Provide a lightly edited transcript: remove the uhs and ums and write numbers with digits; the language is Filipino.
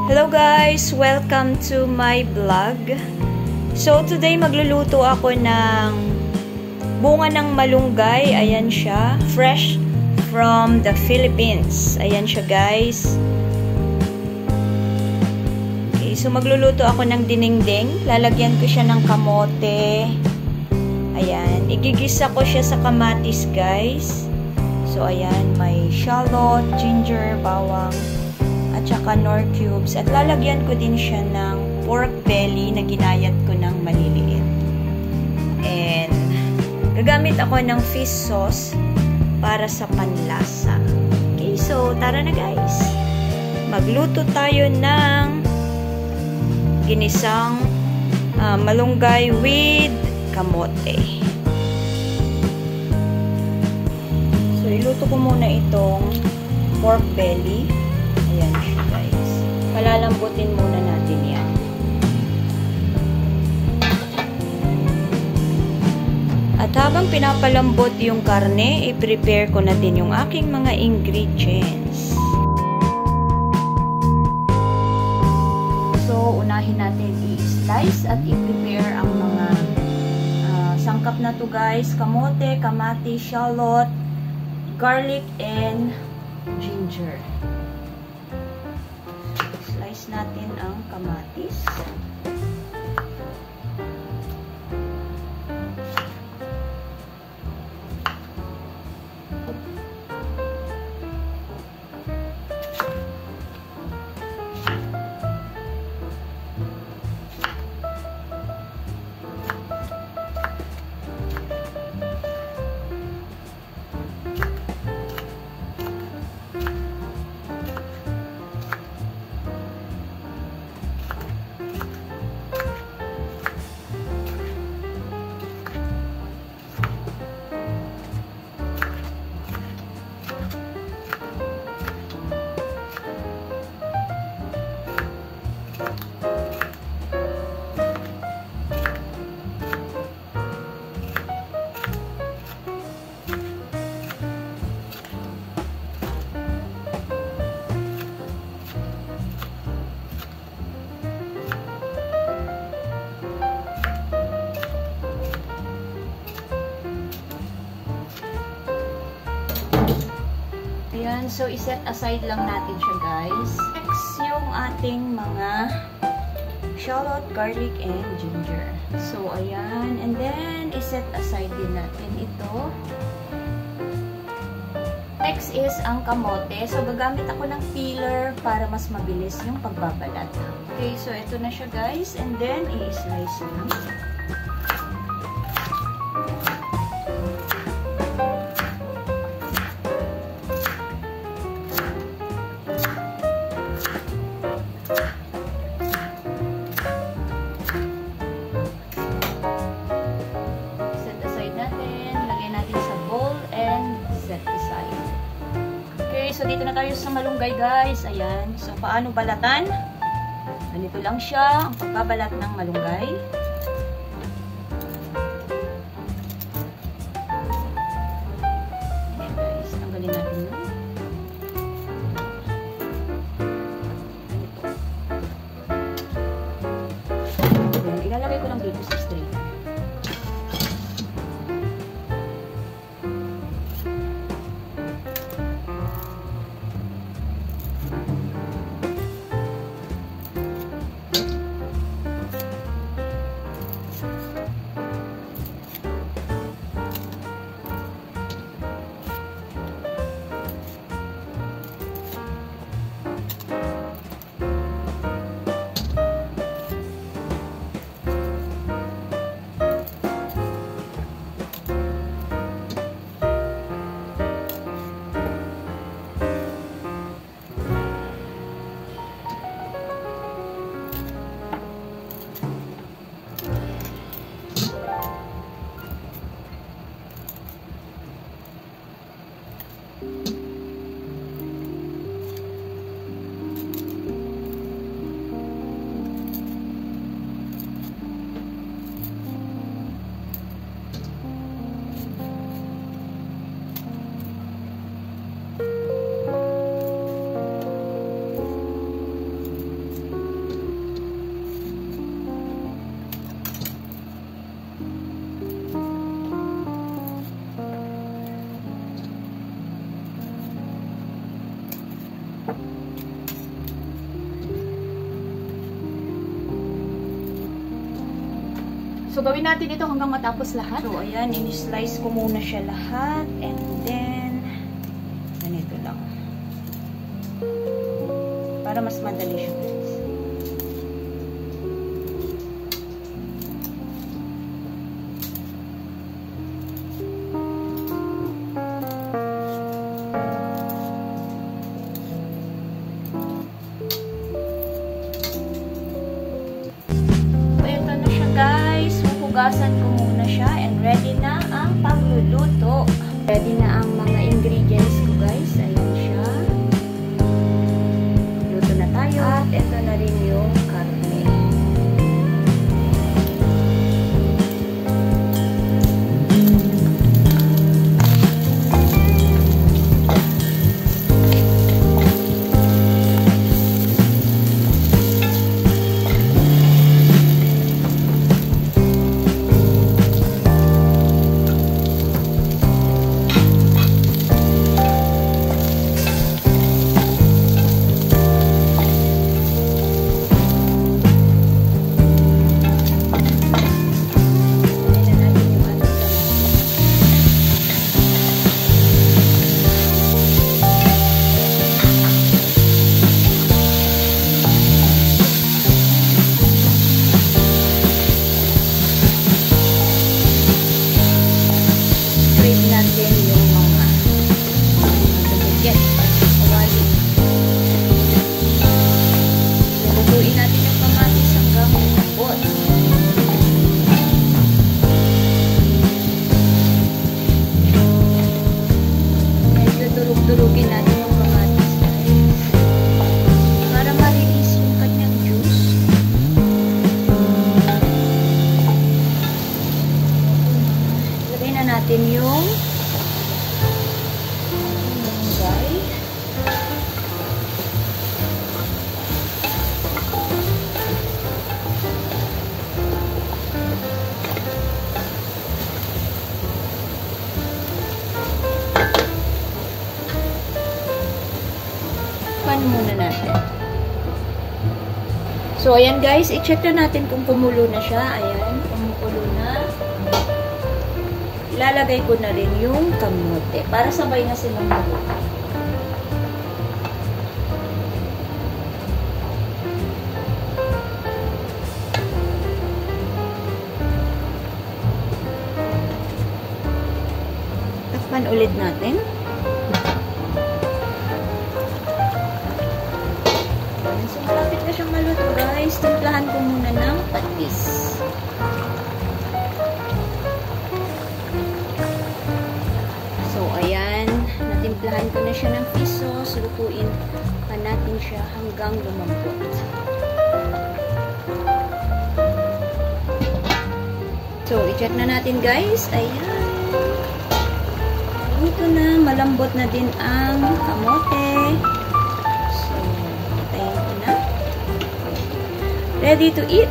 Hello guys! Welcome to my vlog. So today magluluto ako ng bunga ng malunggay. Ayan siya. Fresh from the Philippines. Ayan siya guys. Okay, so magluluto ako ng dinengdeng. Lalagyan ko siya ng kamote. Ayan. Igigisa ko siya sa kamatis guys. So ayan, may shallot, ginger, bawang, at saka nor cubes. At lalagyan ko din siya ng pork belly na ginayat ko ng maliliit. And gagamit ako ng fish sauce para sa panlasa. Okay, so tara na guys. Magluto tayo ng ginisang malunggay with kamote. So iluto ko muna itong pork belly. Ayan siya guys. Palalambutin muna natin yan. At habang pinapalambot yung karne, i-prepare ko na din yung aking mga ingredients. So, unahin natin i-slice at i-prepare ang mga sangkap na to guys. Kamote, kamatis, shallot, garlic, and ginger. Slice natin ang kamatis. Ayan, so iset aside lang natin siya guys. Next, yung ating mga shallot, garlic, and ginger. So ayan, and then iset aside din natin ito. Next is ang kamote. So gagamit ako ng peeler para mas mabilis yung pagbabalat. Okay, so ito na siya guys, and then i-slice lang. So, dito na tayo sa malunggay, guys. Ayan. So, paano balatan? Ganito lang siya, ang pagbabalat ng malunggay. Ayan, guys. Tanggalin natin yun. Ganito. Ayan, ilalagay ko lang dito sa strainer. So, gawin natin ito hanggang matapos lahat. So, ayan, in-slice ko muna siya lahat. And then, ganito lang. Para mas madali siya, guys. Hugasan ko muna siya and ready na ang pagluluto. Ready na ang mga ingredients ko, guys. Ayan siya. Luto na tayo. At ito na rin yung karne. Durugin natin yung kamatis, guys. Para ma-release yung kanyang juice. Lagay na natin yung malunggay. Muna natin. So, ayan guys, i-check na natin kung kumulo na siya. Ayan, kumukulo na. Ilalagay ko na rin yung kamote para sabay na silang maluto. Takpan ulit natin. So, malapit na siyang maluto, guys. Timplahan ko muna ng patis. So, ayan. Natimplahan ko na siya ng fish sauce. Lutuin pa natin siya hanggang lumambot. So, i-check na natin, guys. Ayan. Ito na. Malambot na din ang kamote. Ready to eat.